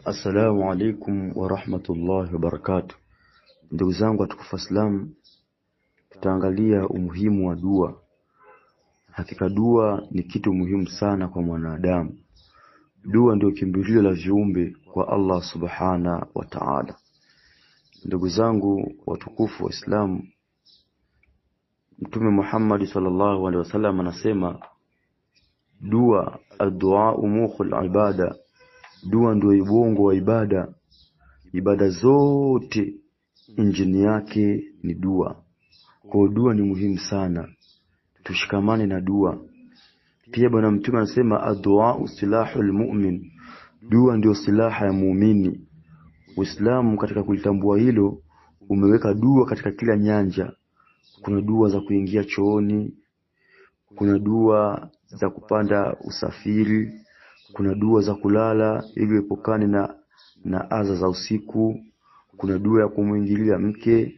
Assalamu alaikum wa rahmatullahi wa barakatuh. Ndugu zangu watukufu Islam, tutaangalia umuhimu wa dua. Hakika dua ni kitu muhimu sana kwa mwanadamu. Dua ndio kimbilio la viumbe kwa Allah subhana wa ta'ala. Ndugu zangu watukufu wa Islam, Mtume Muhammad sallallahu alaihi wasallam anasema dua, ad-du'a mukhul ibada. Dua ndio ibongo wa ibada. Ibada zote injini yake ni dua. Kwa dua ni muhimu sana, tushikamane na dua. Pia bwana Mtume anasema ad-du'a silahul mu'min. Dua ndio silaha ya muumini. Uislamu katika kulitambua hilo umeweka dua katika kila nyanja. Kuna dua za kuingia chooni, kuna dua za kupanda usafiri, kuna dua za kulala ili epukane na adha za usiku, kuna dua ya kumuingilia mke,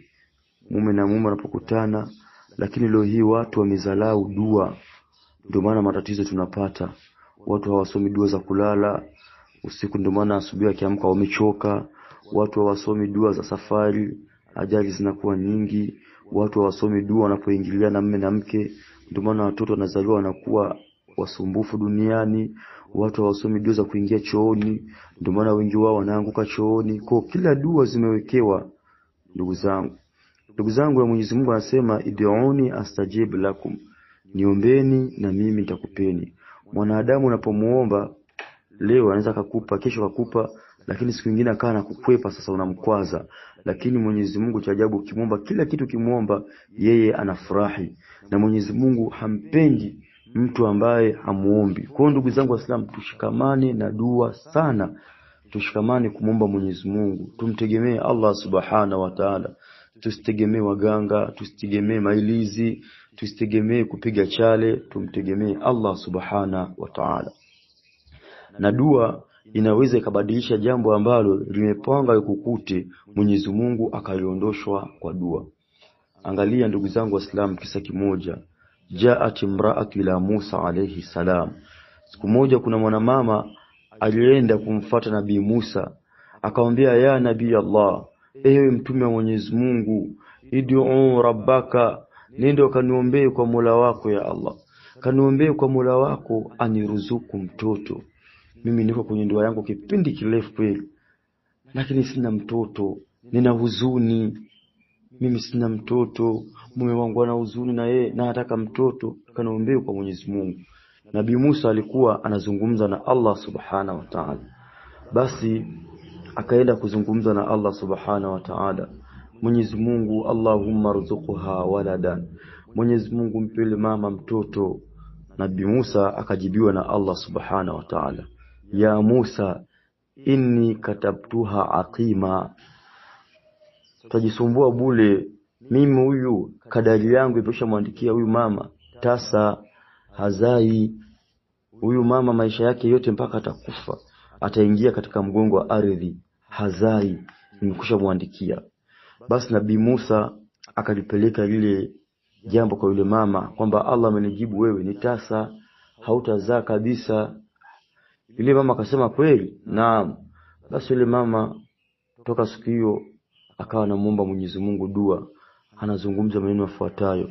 mume na mume wanapokutana. Lakini leo hii watu wamezalau dua, ndio maana matatizo tunapata. Watu hawasomi dua za kulala usiku, ndio maana asubuhi akiamka wamechoka. Watu hawasomi dua za safari, ajali zinakuwa nyingi. Watu hawasomi dua wanapoingiliana mume na mke, ndio maana watoto wanazaliwa wanakuwa wasumbufu duniani. Watu hawasomi dua za kuingia chooni, ndio maana wengi wao wanaanguka chooni. Kwa kila dua zimewekewa. Ndugu zangu na Mwenyezi Mungu anasema id'uni astajib lakum, niombeni na mimi nitakupeni. Mwanadamu unapomuomba leo anaweza kukupa, kesho kukupa, lakini siku nyingine akaa na kukwepa, sasa unamkwaza. Lakini Mwenyezi Mungu cha ajabu, ukimuomba kila kitu, kimuomba yeye anafurahi. Na Mwenyezi Mungu hampendi mtu ambaye hamuombi. Kwa ndugu zangu Waislamu, tushikamane na dua sana. Tushikamane kumuomba Mwenyezi Mungu. Tumtegemee Allah subhana wa ta'ala. Tusitegemee waganga, tusitegemee mailizi, tusitegemee kupiga chale, tumtegemee Allah subhana wa ta'ala. Na dua inaweza ikabadilisha jambo ambalo limepanga kukute, Mwenyezi Mungu akaliondoshwa kwa dua. Angalia ndugu zangu Waislamu, kisa kimoja. Jaat imra'atu ila Musa alayhi salam. Siku moja kuna mwanamama alienda kumfuata Nabii Musa, akamwambia ya Nabii Allah, ewe mtume wa Mwenyezi Mungu, id'u rabbaka, nenda kaniombee kwa Mola wako ya Allah. Kaniombee kwa Mola wako aniruzuku mtoto. Mimi niko kwenye ndoa yangu kipindi kirefu kweli, lakini sina mtoto, nina huzuni. Mimi sina mtoto, mume wangu ana huzuni na yeye, na nataka mtoto. Kaniombee kwa Mwenyezi Mungu. Nabii Musa alikuwa anazungumza na Allah subhana wa ta'ala. Basi akaenda kuzungumza na Allah subhana wa ta'ala. Mwenyezi Mungu, Allahumma rzuqha waladan, Mwenyezi Mungu mpele mama mtoto. Nabii Musa akajibiwa na Allah subhana wa ta'ala, ya Musa inni katabtuha aqima. Tajisumbua bule, mimi huyu kadari yangu imeshamwandikia huyu mama tasa, hazai. Huyu mama maisha yake yote mpaka atakufa ataingia katika mgongo wa ardhi, hazai, nimekwishamwandikia. Basi Nabii Musa akalipeleka lile jambo kwa yule mama kwamba Allah amenijibu, wewe ni tasa, hautazaa kabisa. Yule mama akasema kweli? Naam. Basi yule mama toka siku hiyo akawa anamuomba Mwenyezi Mungu dua, anazungumza maneno yafuatayo: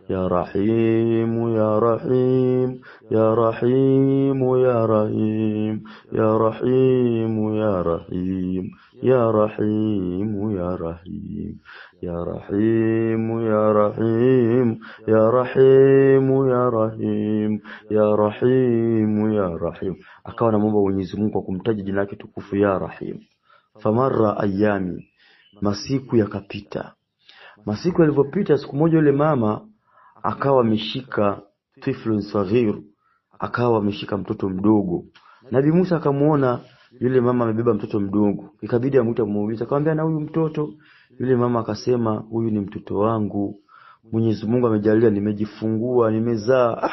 ya Rahim ya Rahim ya Rahim ya Rahim ya Rahim ya Rahim ya Rahim ya Rahim ya Rahim ya Rahim ya Rahim ya Rahim ya Rahim ya Rahim. Akawa anamuomba Mwenyezi Mungu kwa kumtaja jina lake tukufu ya Rahim. Famarra ayami, masiku yakapita. Masiku yalivyopita, siku moja yule mama akawa ameshika tiflun saghir, akawa ameshika mtoto mdogo. Nabii Musa akamuona yule mama amebeba mtoto mdogo, ikabidi amuite muulize, akamwambia na huyu mtoto? Yule mama akasema, huyu ni mtoto wangu, Mwenyezi Mungu amejalia nimejifungua, nimezaa.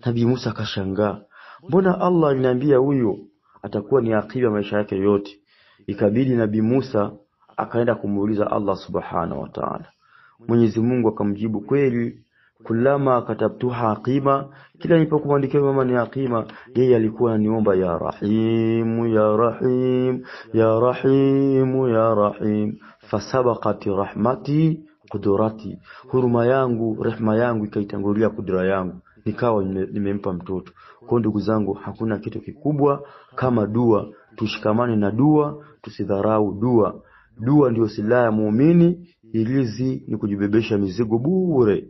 Nabii Musa akashangaa, mbona Allah aliniambia huyo atakuwa ni akiba maisha yake yote? Ikabidi Nabii Musa akaenda kumuuliza Allah subhanahu wa ta'ala. Mwenyezi Mungu akamjibu, kweli Kullama katabtuha aqima, kila nilipokuandikia mama ni aqima, yeye alikuwa ananiomba ya rahim ya rahim ya rahim ya rahim. Fasabaqati rahmati qudrati, huruma yangu, rehema yangu ikaitangulia kudra yangu, nikawa nimempa mtoto. Kwa ndugu zangu, hakuna kitu kikubwa kama dua. Tushikamane na dua, tusidharau dua. Dua ndio silaha ya muumini, ilizi ni kujibebesha mizigo bure.